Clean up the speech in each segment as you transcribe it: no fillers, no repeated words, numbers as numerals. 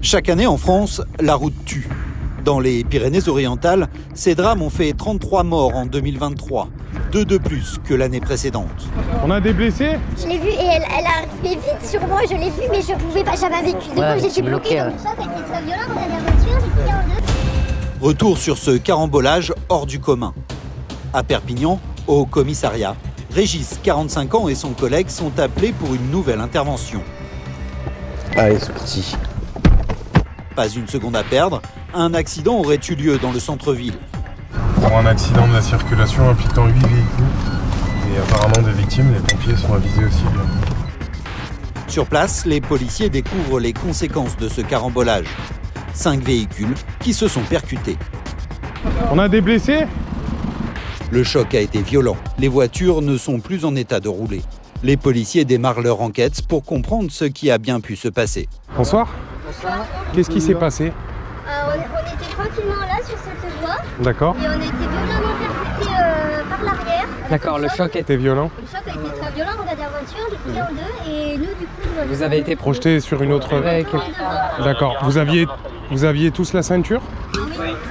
Chaque année en France, la route tue. Dans les Pyrénées-Orientales, ces drames ont fait 33 morts en 2023, 2 de plus que l'année précédente. On a des blessés? Je l'ai vue et elle arrivait vite sur moi, je l'ai vue mais je ne pouvais pas, j'avais un véhicule. Du coup j'étais bloquée. Comme ça, elle était très violente, on a la voiture, j'ai plié en deux. Retour sur ce carambolage hors du commun. À Perpignan, au commissariat, Régis, 45 ans, et son collègue sont appelés pour une nouvelle intervention. Allez, c'est parti. Pas une seconde à perdre, un accident aurait eu lieu dans le centre-ville. Pour un accident de la circulation impliquant 8 véhicules et apparemment des victimes, les pompiers sont avisés aussi. Sur place, les policiers découvrent les conséquences de ce carambolage. 5 véhicules qui se sont percutés. On a des blessés? Le choc a été violent. Les voitures ne sont plus en état de rouler. Les policiers démarrent leur enquête pour comprendre ce qui a bien pu se passer. Bonsoir. Bonsoir. Qu'est-ce qui s'est passé? On était tranquillement là sur cette voie. D'accord. Et on était violemment percutés par l'arrière. D'accord, le choc C'était violent? Le choc a été très violent, on a la voiture, j'ai plié en deux et nous du coup... Vous avez été Projeté sur une autre... D'accord. Vous aviez tous la ceinture?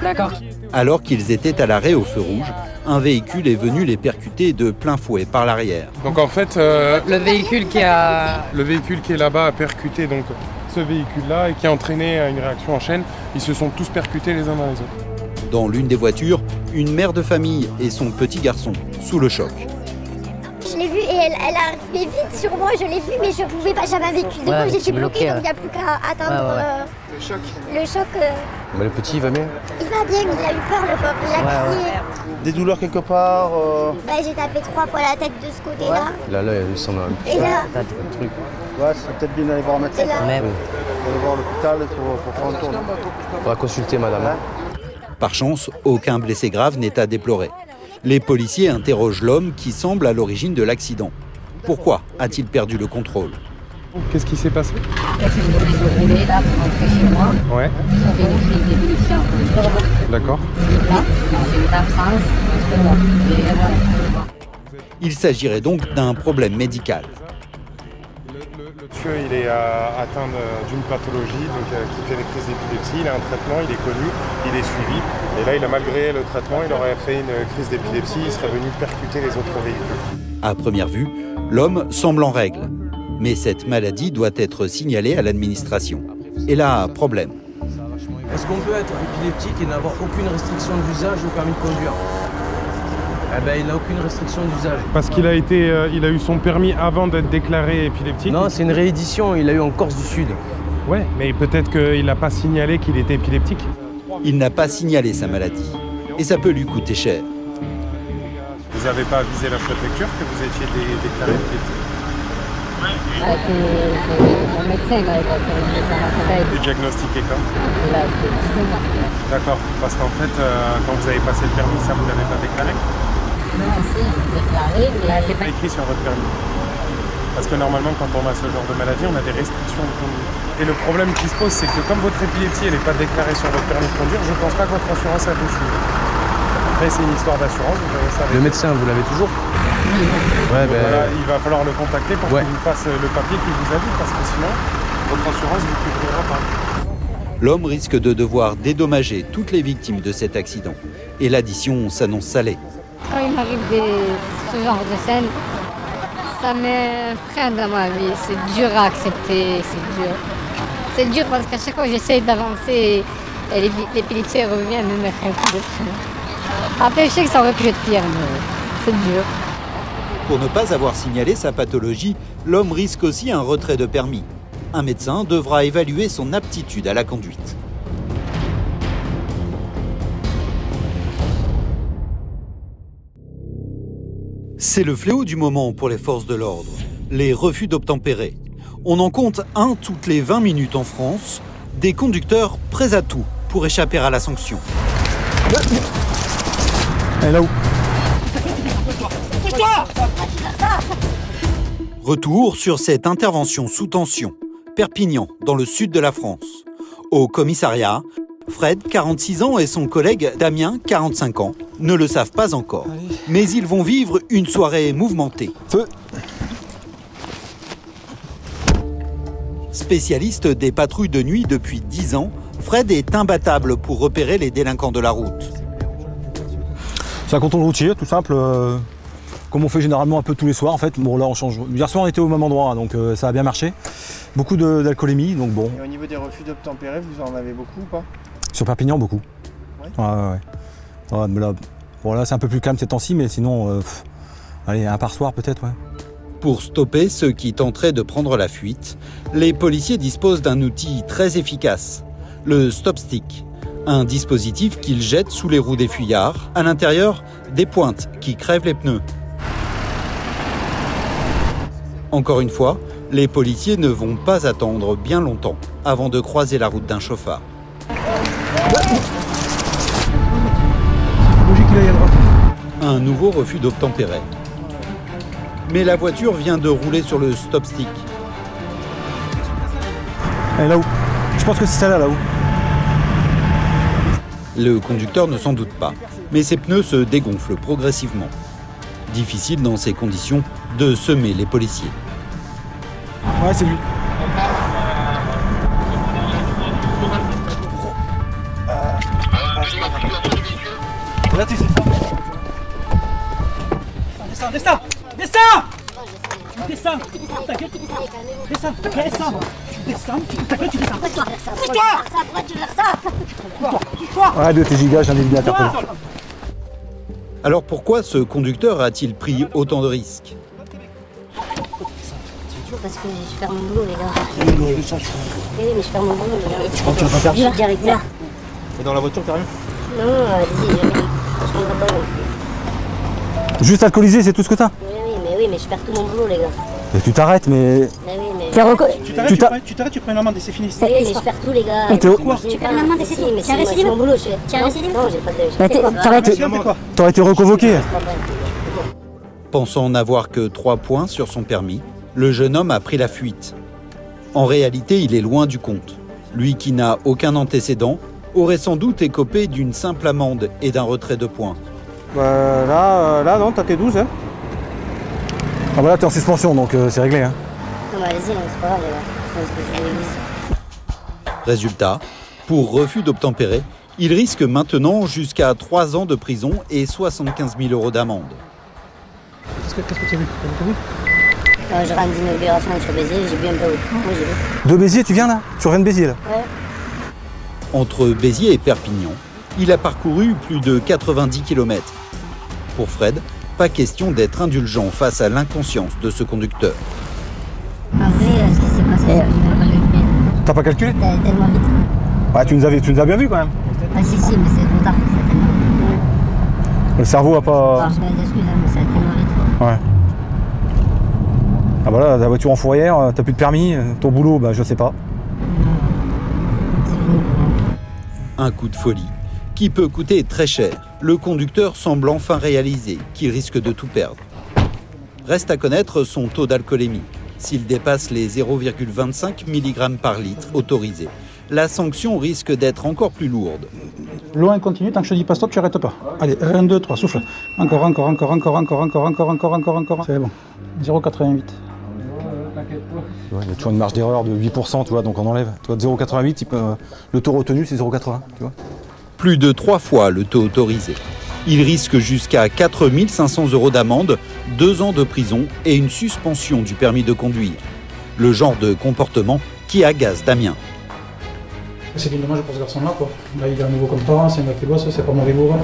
D'accord. Alors qu'ils étaient à l'arrêt au feu rouge, un véhicule est venu les percuter de plein fouet par l'arrière. Donc en fait... Le véhicule qui est là-bas a percuté donc ce véhicule-là et qui a entraîné une réaction en chaîne. Ils se sont tous percutés les uns dans les autres. Dans l'une des voitures, une mère de famille et son petit garçon, sous le choc. Je l'ai vue et elle arrivait vite sur moi, je l'ai vue mais je ne pouvais pas, j'avais un véhicule. Du coup j'étais bloquée, donc il n'y a plus qu'à attendre le choc. Mais le petit, il va bien? Il va bien, mais il a eu peur le pauvre, il a crié. Des douleurs quelque part J'ai tapé 3 fois la tête de ce côté-là. Là, il s'en a un Et là, truc. Ouais, c'est peut-être bien d'aller voir un médecin. et là. Aller voir l'hôpital pour faire un tour. On va consulter madame. Par chance, aucun blessé grave n'est à déplorer. Les policiers interrogent l'homme qui semble à l'origine de l'accident. Pourquoi a-t-il perdu le contrôle? Qu'est-ce qui s'est passé? Je roulais là pour rentrer chez moi. Ouais. J'avais une crise d'ébullition. D'accord. Là, j'ai une absence. Et voilà. Il s'agirait donc d'un problème médical. Le monsieur, il est atteint d'une pathologie qui fait des crises d'épilepsie. Il a un traitement, il est connu, il est suivi. Et là, malgré le traitement, il aurait fait une crise d'épilepsie. Il serait venu percuter les autres véhicules. À première vue, l'homme semble en règle. Mais cette maladie doit être signalée à l'administration. Et là, problème. Est-ce qu'on peut être épileptique et n'avoir aucune restriction d'usage au permis de conduire? Eh ben, il n'a aucune restriction d'usage. Parce qu'il il a eu son permis avant d'être déclaré épileptique? Non, c'est une réédition, il l'a eu en Corse du Sud. Ouais, mais peut-être qu'il n'a pas signalé qu'il était épileptique. Il n'a pas signalé sa maladie. Et ça peut lui coûter cher. Vous n'avez pas avisé la préfecture que vous étiez déclaré épileptique? Mon médecin m'a Et diagnostiqué quand? D'accord, parce qu'en fait, quand vous avez passé le permis, ça vous l'avez pas déclaré? Non, si, déclaré, mais c'est pas écrit sur votre permis. Parce que normalement, quand on a ce genre de maladie, on a des restrictions de conduite. Et le problème qui se pose, c'est que comme votre épilepsie, elle n'est pas déclarée sur votre permis de conduire, je ne pense pas que votre assurance a vous suivre. Après, c'est une histoire d'assurance, vous verrez ça. Le médecin, vous l'avez toujours? Ouais, voilà, il va falloir le contacter pour qu'il vous fasse le papier qui vous avise, parce que sinon, votre assurance ne vous couvrira pas. L'homme risque de devoir dédommager toutes les victimes de cet accident. Et l'addition s'annonce salée. Quand il m'arrive ce genre de scène, ça me freine dans ma vie. C'est dur à accepter, c'est dur. C'est dur parce qu'à chaque fois que j'essaye d'avancer, et l'épilepsie revient et me fait un coup de frein. Après, je sais que ça aurait pu être pire, mais c'est dur. Pour ne pas avoir signalé sa pathologie, l'homme risque aussi un retrait de permis. Un médecin devra évaluer son aptitude à la conduite. C'est le fléau du moment pour les forces de l'ordre, les refus d'obtempérer. On en compte un toutes les 20 minutes en France, des conducteurs prêts à tout pour échapper à la sanction. Elle est là où? Retour sur cette intervention sous tension. Perpignan, dans le sud de la France. Au commissariat, Fred, 46 ans, et son collègue Damien, 45 ans, ne le savent pas encore. Mais ils vont vivre une soirée mouvementée. Feu. Spécialiste des patrouilles de nuit depuis 10 ans, Fred est imbattable pour repérer les délinquants de la route. C'est un contrôle routier, tout simple, comme on fait généralement un peu tous les soirs en fait. Bon là on change. Hier soir on était au même endroit, donc ça a bien marché. Beaucoup d'alcoolémie, donc bon. Et au niveau des refus d'obtempérer, vous en avez beaucoup ou pas? Sur Perpignan, beaucoup. Ouais. Ouais, mais là, bon, là c'est un peu plus calme ces temps-ci, mais sinon, allez, un par soir peut-être, ouais. Pour stopper ceux qui tenteraient de prendre la fuite, les policiers disposent d'un outil très efficace, le stop stick. Un dispositif qu'ils jettent sous les roues des fuyards, à l'intérieur, des pointes qui crèvent les pneus. Encore une fois, les policiers ne vont pas attendre bien longtemps avant de croiser la route d'un chauffard. Un nouveau refus d'obtempérer. Mais la voiture vient de rouler sur le stop stick. Elle est là-haut. Je pense que c'est celle-là, là-haut. Le conducteur ne s'en doute pas, mais ses pneus se dégonflent progressivement. Difficile dans ces conditions de semer les policiers. Ouais, c'est lui. Là, tu sais ça. Descends, descends, descends. Descends, ta gueule, descends, descends. Descends, ta gueule, tu descends. Pourquoi tu veux ça? Ouais, de tes gigas, j'en ai bien interpellé. Alors pourquoi ce conducteur a-t-il pris autant de risques? Parce que je perds mon boulot, les gars. Oui, mais je perds mon boulot, les gars. Tu crois que tu vas pas faire? Je suis directeur. Et dans la voiture, t'as rien? Non, vas-y, je prendrai pas. Juste alcoolisé, c'est tout ce que t'as? Oui, mais je perds tout mon boulot, les gars. Et tu t'arrêtes, mais... Tu t'arrêtes, tu prends une amende et c'est fini. Oui, mais je perds tout, les gars. Tu perds une amende et c'est fini. Tu as récidive? Mon boulot, tu as récidive? Non, j'ai pas de... T'aurais été reconvoqué. Pensant n'avoir que 3 points sur son permis, le jeune homme a pris la fuite. En réalité, il est loin du compte. Lui qui n'a aucun antécédent aurait sans doute écopé d'une simple amende et d'un retrait de points. Là, non, t'as tes 12, hein. Ah bah là, t'es en suspension, donc c'est réglé, hein. Non, mais allez-y, c'est pas grave, les gars. Résultat, pour refus d'obtempérer, il risque maintenant jusqu'à 3 ans de prison et 75 000 € d'amende. Qu'est-ce que tu as vu? Je rentre d'inauguration sur Béziers, j'ai bu un peu. Oui, j'ai vu. De Béziers, tu viens là? Tu reviens de Béziers, là? Ouais. Entre Béziers et Perpignan, il a parcouru plus de 90 km. Pour Fred, pas question d'être indulgent face à l'inconscience de ce conducteur. En vrai, ce qui s'est passé, T'as pas calculé? tellement vite. Ouais, tu nous as bien vu quand même. Ah si, mais c'est trop tard. Le cerveau a pas... Alors, je m'excuse, mais ça a tellement vite. Ouais. Ah bah là, la voiture en fourrière, t'as plus de permis, ton boulot, bah je sais pas. Un coup de folie qui peut coûter très cher. Le conducteur semble enfin réaliser qu'il risque de tout perdre. Reste à connaître son taux d'alcoolémie. S'il dépasse les 0,25 mg par litre autorisés, la sanction risque d'être encore plus lourde. Loin, continue, tant que je te dis pas stop, tu arrêtes pas. Allez, 1, 2, 3, souffle. Encore. C'est bon. 0,88. Ouais, il y a toujours une marge d'erreur de 8%, tu vois, donc on enlève. Toi, de 0,88, le taux retenu, c'est 0,80, tu vois. Plus de 3 fois le taux autorisé. Il risque jusqu'à 4 500 € d'amende, 2 ans de prison et une suspension du permis de conduire. Le genre de comportement qui agace Damien. C'est bien dommage pour ce garçon-là, quoi. Là, il a un nouveau compteur, c'est un gars qui bosse, c'est pas mauvais bourrin.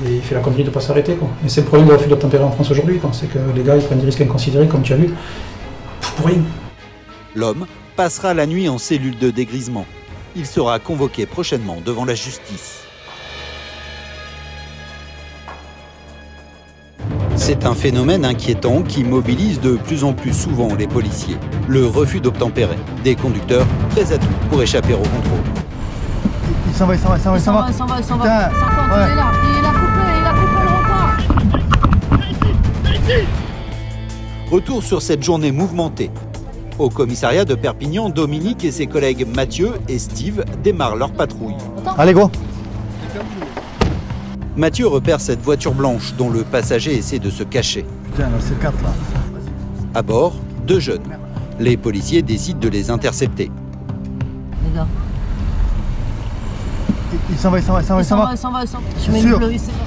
Et il fait la connerie de ne pas s'arrêter, quoi. Et c'est le problème de refus d'obtempérer en France aujourd'hui, quoi. C'est que les gars, ils prennent des risques inconsidérés, comme tu as vu, pour rien. L'homme passera la nuit en cellule de dégrisement. Il sera convoqué prochainement devant la justice. C'est un phénomène inquiétant qui mobilise de plus en plus souvent les policiers. Le refus d'obtempérer. Des conducteurs prêts à tout pour échapper au contrôle. Il s'en va. Il s'en va. C'est encore il est là. Il a coupé le repas. Retour sur cette journée mouvementée. Au commissariat de Perpignan, Dominique et ses collègues Mathieu et Steve démarrent leur patrouille. Allez, go! Mathieu repère cette voiture blanche dont le passager essaie de se cacher. Putain, là, c'est 4 là. À bord, 2 jeunes. Les policiers décident de les intercepter. Les gars. Il s'en va. Je mets le bleu, il s'en va.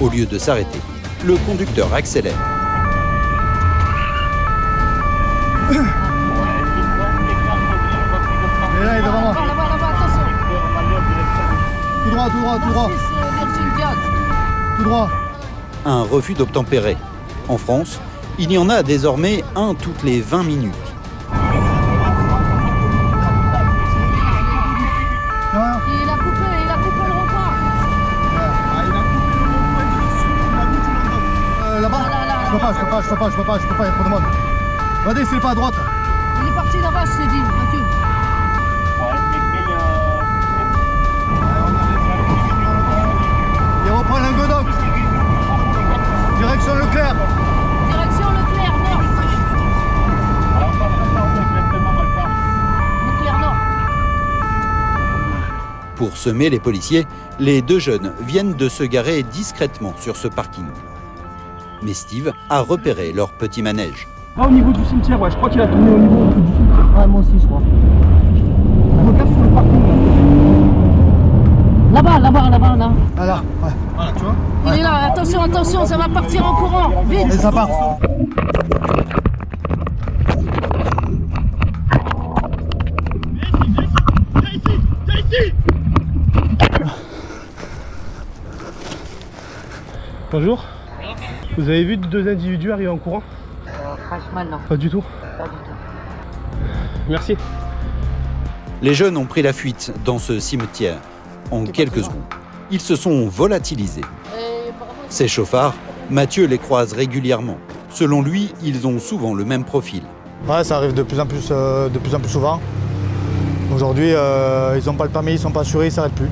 Au lieu de s'arrêter, le conducteur accélère. Et là, il est devant moi. Là-bas, attention. Tout droit. Tout droit. Un refus d'obtempérer. En France, il y en a désormais un toutes les 20 minutes. Il a coupé le rond-point. Là-bas. Je peux pas, il y a trop de monde. Regardez, c'est pas à droite. Il est parti là-bas, je t'ai dit, Mathieu. Il reprend Languedoc. Direction Leclerc. Direction Leclerc Nord. Leclerc Nord. Pour semer les policiers, les deux jeunes viennent de se garer discrètement sur ce parking. Mais Steve a repéré leur petit manège. Là au niveau du cimetière, ouais, je crois qu'il a tourné au niveau du cimetière. Ouais, moi aussi, je crois. Regarde sur le parking. Là-bas, là. Ah là, ouais. Voilà, tu vois. Il est là, attention, ça va partir en courant. Vite. Et ça part. Bonjour. Vous avez vu deux individus arriver en courant? Franchement, non. Pas du tout. Pas du tout. Merci. Les jeunes ont pris la fuite dans ce cimetière. En quelques secondes, ils se sont volatilisés. Ces chauffards, Mathieu les croise régulièrement. Selon lui, ils ont souvent le même profil. Ouais, ça arrive de plus en plus souvent. Aujourd'hui, ils n'ont pas le permis, ils ne sont pas assurés, ils ne s'arrêtent plus.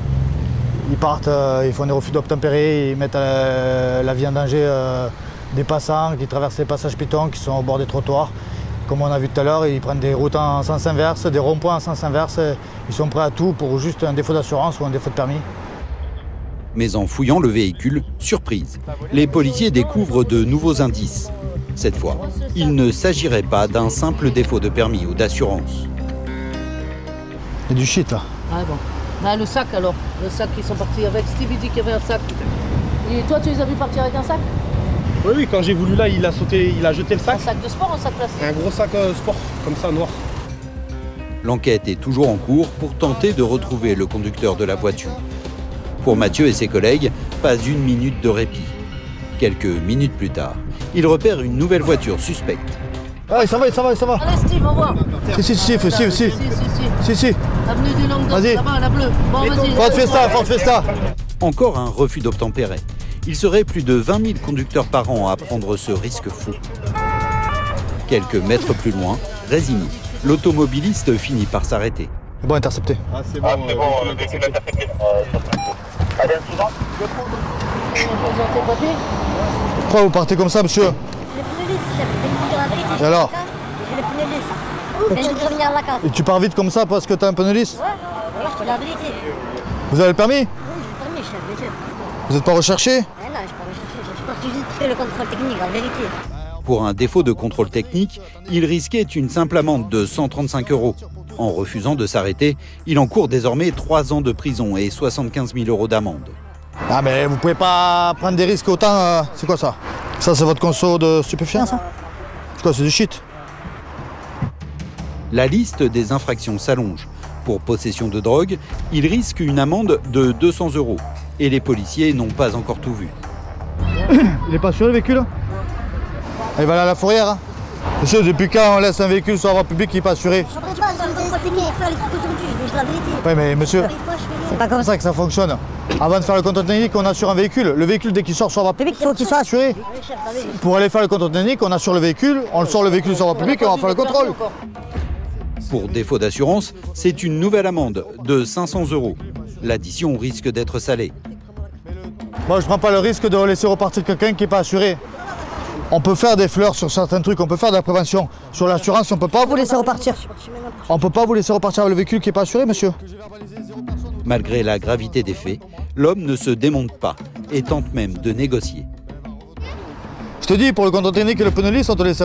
Ils partent, ils font des refus d'obtempérer, ils mettent la vie en danger des passants qui traversent les passages piétons, qui sont au bord des trottoirs. Comme on a vu tout à l'heure, ils prennent des routes en sens inverse, des ronds-points en sens inverse. Ils sont prêts à tout pour juste un défaut d'assurance ou un défaut de permis. Mais en fouillant le véhicule, surprise, les policiers découvrent de nouveaux indices. Cette fois, il ne s'agirait pas d'un simple défaut de permis ou d'assurance. Il y a du shit là. Ah bon. Ah, le sac alors. Le sac, ils sont partis avec. Steve, il dit qu'il y avait un sac. Et toi, tu les as vus partir avec un sac? Oui, quand j'ai voulu là, il a jeté le sac. Un sac de sport ou un sac plastique? Un gros sac sport, comme ça, noir. L'enquête est toujours en cours pour tenter de retrouver le conducteur de la voiture. Pour Mathieu et ses collègues, pas une minute de répit. Quelques minutes plus tard, ils repèrent une nouvelle voiture suspecte. Ah, ça va. Allez, Steve, on voit. Si. Avenue du Languedoc, Vas-y. là-bas, la bleue. Bon, vas-y. Ford Fiesta. Encore un refus d'obtempérer. Il serait plus de 20 000 conducteurs par an à prendre ce risque fou. Quelques mètres plus loin, résigné, l'automobiliste finit par s'arrêter. Bon, intercepté. Ah, c'est bon, le véhicule intercepté. Allez, un suivant. Présentez papier. Pourquoi vous partez comme ça, monsieur? Je l'ai pris la vérité. Et alors? Je l'ai pris les je viens de revenir à la case. Et tu pars vite comme ça parce que t'as un pneu lisse? Ouais, c'est la vérité. Vous avez le permis? Oui, j'ai le permis, chef, bien sûr. Vous n'êtes pas recherché? Non, je ne suis pas recherché. Je suis parti juste faire le contrôle technique, la vérité. Pour un défaut de contrôle technique, il risquait une simple amende de 135 €. En refusant de s'arrêter, il encourt désormais 3 ans de prison et 75 000 € d'amende. Ah mais vous pouvez pas prendre des risques autant. C'est quoi ça? Ça c'est votre conso de stupéfiants ça? C'est quoi, c'est du shit? La liste des infractions s'allonge. Pour possession de drogue, il risque une amende de 200 € et les policiers n'ont pas encore tout vu. Il est pas sûr le véhicule? Il va aller à la fourrière hein? Monsieur, depuis quand on laisse un véhicule sur la voie publique qui n'est pas assuré? Oui mais monsieur, c'est pas comme ça que ça fonctionne. Avant de faire le contrôle technique, on assure un véhicule. Le véhicule, dès qu'il sort sur la voie publique, il faut qu'il soit assuré. Pour aller faire le contrôle technique, on assure le véhicule, on le sort le véhicule sur la voie publique et on va faire le contrôle. Pour défaut d'assurance, c'est une nouvelle amende de 500 €. L'addition risque d'être salée. Moi, je prends pas le risque de laisser repartir quelqu'un qui n'est pas assuré. On peut faire des fleurs sur certains trucs, on peut faire de la prévention. Sur l'assurance, on peut pas vous laisser repartir. On peut pas vous laisser repartir avec le véhicule qui n'est pas assuré, monsieur. Malgré la gravité des faits, l'homme ne se démonte pas et tente même de négocier. Je te dis, pour le contrôle technique et le pneu lisse, on te laisse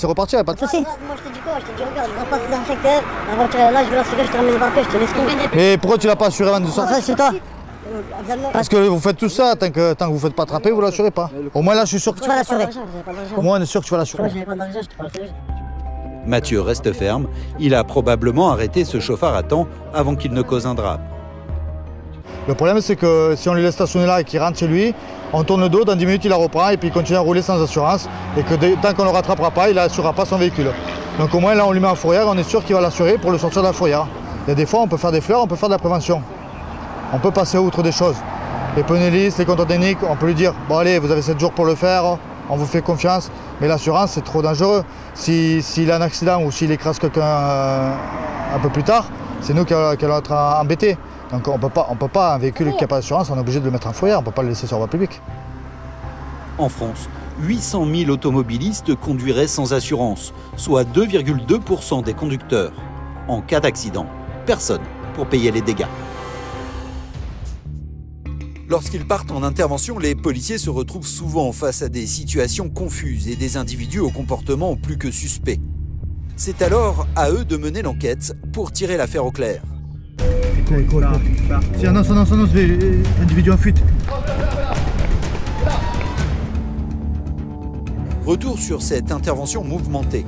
repartir, pas de souci. Moi je te dis quoi, je te dis, regarde, on va passer dans le secteur, la voiture est là, je vais l'assurer, je te ramène le papier, je te laisse tomber. Mais pourquoi tu l'as pas assuré avant de sortir? Ça, c'est toi. Parce que vous faites tout ça, tant que vous ne faites pas attraper, vous l'assurez pas. Au moins là, je suis sûr que tu vas l'assurer. Au moins, on est sûr que tu vas l'assurer. J'avais pas d'argent, je te parle sérieux. Mathieu reste ferme. Il a probablement arrêté ce chauffard à temps avant qu'il ne cause un drame. Le problème, c'est que si on le laisse stationner là et qu'il rentre chez lui, on tourne le dos, dans 10 minutes, il la reprend et puis il continue à rouler sans assurance. Et que tant qu'on ne le rattrapera pas, il n'assurera pas son véhicule. Donc au moins, là, on lui met en fourrière, on est sûr qu'il va l'assurer pour le sortir de la fourrière. Il y a des fois, on peut faire des fleurs, on peut faire de la prévention. On peut passer outre des choses. Les pneus lisses, les compteurs techniques, on peut lui dire « Bon allez, vous avez 7 jours pour le faire, on vous fait confiance ». Mais l'assurance, c'est trop dangereux. S'il a un accident ou s'il écrase quelqu'un un peu plus tard, c'est nous qui allons être embêtés. Donc on peut pas, un véhicule qui n'a pas d'assurance, on est obligé de le mettre en fourrière, on ne peut pas le laisser sur la voie publique. En France, 800 000 automobilistes conduiraient sans assurance, soit 2,2% des conducteurs. En cas d'accident, personne pour payer les dégâts. Lorsqu'ils partent en intervention, les policiers se retrouvent souvent face à des situations confuses et des individus au comportement plus que suspect. C'est alors à eux de mener l'enquête pour tirer l'affaire au clair. Si annonce, individu en fuite. Retour sur cette intervention mouvementée.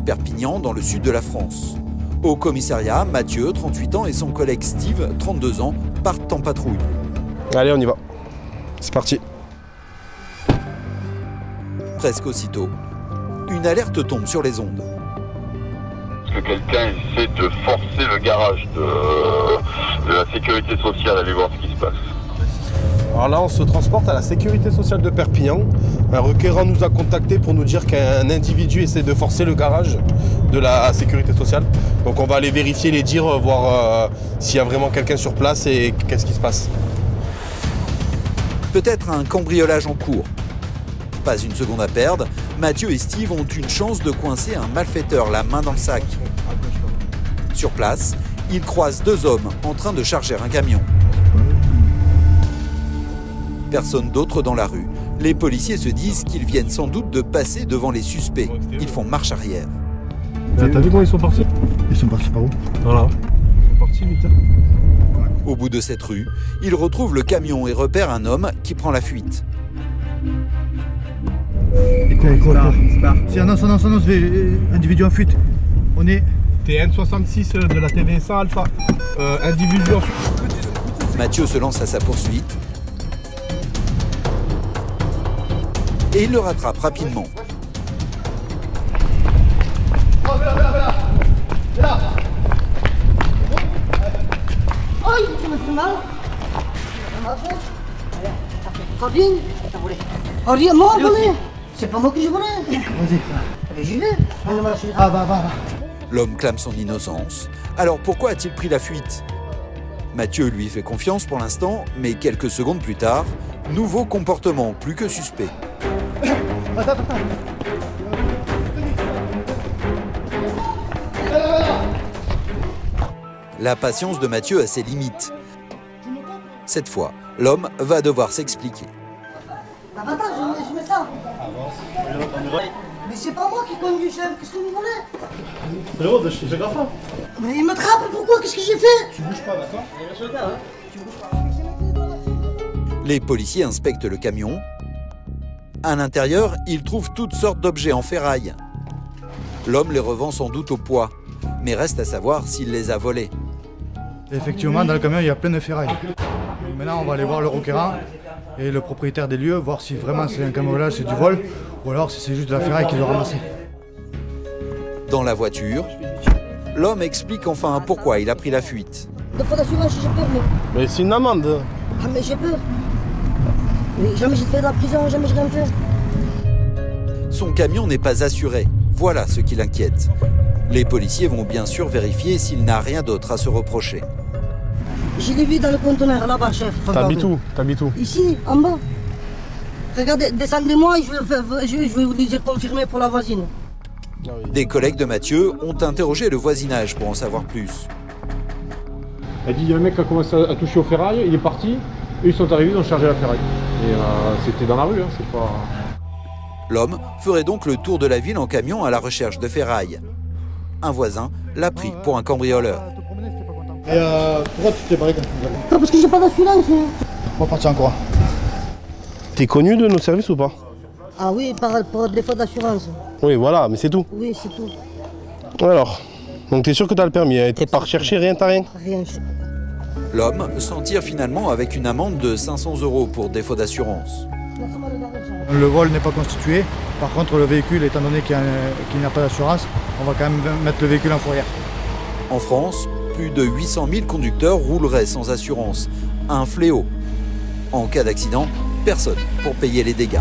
Perpignan, dans le sud de la France. Au commissariat, Mathieu, 38 ans, et son collègue Steve, 32 ans, partent en patrouille. Allez, on y va. C'est parti. Presque aussitôt, une alerte tombe sur les ondes. Que quelqu'un essaie de forcer le garage de la sécurité sociale, allez voir ce qui se passe. Alors là, on se transporte à la sécurité sociale de Perpignan. Un requérant nous a contacté pour nous dire qu'un individu essaie de forcer le garage de la sécurité sociale. Donc on va aller vérifier les dires, voir s'il y a vraiment quelqu'un sur place et qu'est-ce qui se passe. Peut-être un cambriolage en cours. Pas une seconde à perdre, Mathieu et Steve ont une chance de coincer un malfaiteur la main dans le sac. Sur place, ils croisent deux hommes en train de charger un camion. Personne d'autre dans la rue. Les policiers se disent qu'ils viennent sans doute de passer devant les suspects. Ils font marche arrière. T'as vu comment ils sont partis? Ils sont partis par où? Voilà. Ils sont partis vite. Au bout de cette rue, ils retrouvent le camion et repèrent un homme qui prend la fuite. Si annonce, individu en fuite. On est TN66 de la TVSA Alpha. Individu en fuite. Mathieu se lance à sa poursuite. Et il le rattrape rapidement. Aïe, tu me fais mal. Rabine, t'as volé. Oh, moi, volé. C'est pas moi qui j'ai volé. Vas-y. J'y vais. Va. L'homme clame son innocence. Alors pourquoi a-t-il pris la fuite? Mathieu lui fait confiance pour l'instant, mais quelques secondes plus tard, nouveau comportement plus que suspect. Attends. La patience de Mathieu a ses limites. Cette fois, l'homme va devoir s'expliquer. Attends, je mets ça. Mais c'est pas moi qui conduis, chef. Qu'est-ce que vous voulez? C'est le rôle, j'ai grave. Mais il m'attrape, pourquoi? Qu'est-ce que j'ai fait? Tu bouges pas, d'accord? Les policiers inspectent le camion. À l'intérieur, ils trouvent toutes sortes d'objets en ferraille. L'homme les revend sans doute au poids, mais reste à savoir s'il les a volés. Effectivement, dans le camion, il y a plein de ferrailles. Maintenant, on va aller voir le requérant et le propriétaire des lieux, voir si vraiment c'est un cambriolage, c'est du vol, ou alors si c'est juste de la ferraille qu'il a ramassé. Dans la voiture, l'homme explique enfin pourquoi il a pris la fuite. Deux fois d'assurance, j'ai peur, moi. Mais c'est une amende. Ah, mais j'ai peur. Mais jamais j'ai fait de la prison, jamais j'ai rien fait. Son camion n'est pas assuré. Voilà ce qui l'inquiète. Les policiers vont bien sûr vérifier s'il n'a rien d'autre à se reprocher. Je l'ai vu dans le conteneur là-bas, chef. T'habites où? Ici, en bas. Regardez, descendez-moi et je vais vous dire confirmer pour la voisine. Des collègues de Mathieu ont interrogé le voisinage pour en savoir plus. Elle dit il y a un mec qui a commencé à toucher au ferraille, il est parti, eux ils sont arrivés, ils ont chargé la ferraille. Et c'était dans la rue, hein, c'est pas... L'homme ferait donc le tour de la ville en camion à la recherche de ferraille. Un voisin l'a pris pour un cambrioleur. Et pourquoi tu t'es barré quand tu nous as vu? Parce que j'ai pas d'assurance. On va partir encore. T'es connu de nos services ou pas? Ah oui, pour défaut d'assurance. Oui, voilà, mais c'est tout. Oui, c'est tout. Alors, donc t'es sûr que t'as le permis? T'es pas recherché, rien, t'as rien? Rien. L'homme s'en tire finalement avec une amende de 500 € pour défaut d'assurance. Le vol n'est pas constitué. Par contre, le véhicule, étant donné qu'il n'a pas d'assurance, on va quand même mettre le véhicule en fourrière. En France, plus de 800 000 conducteurs rouleraient sans assurance. Un fléau. En cas d'accident, personne pour payer les dégâts.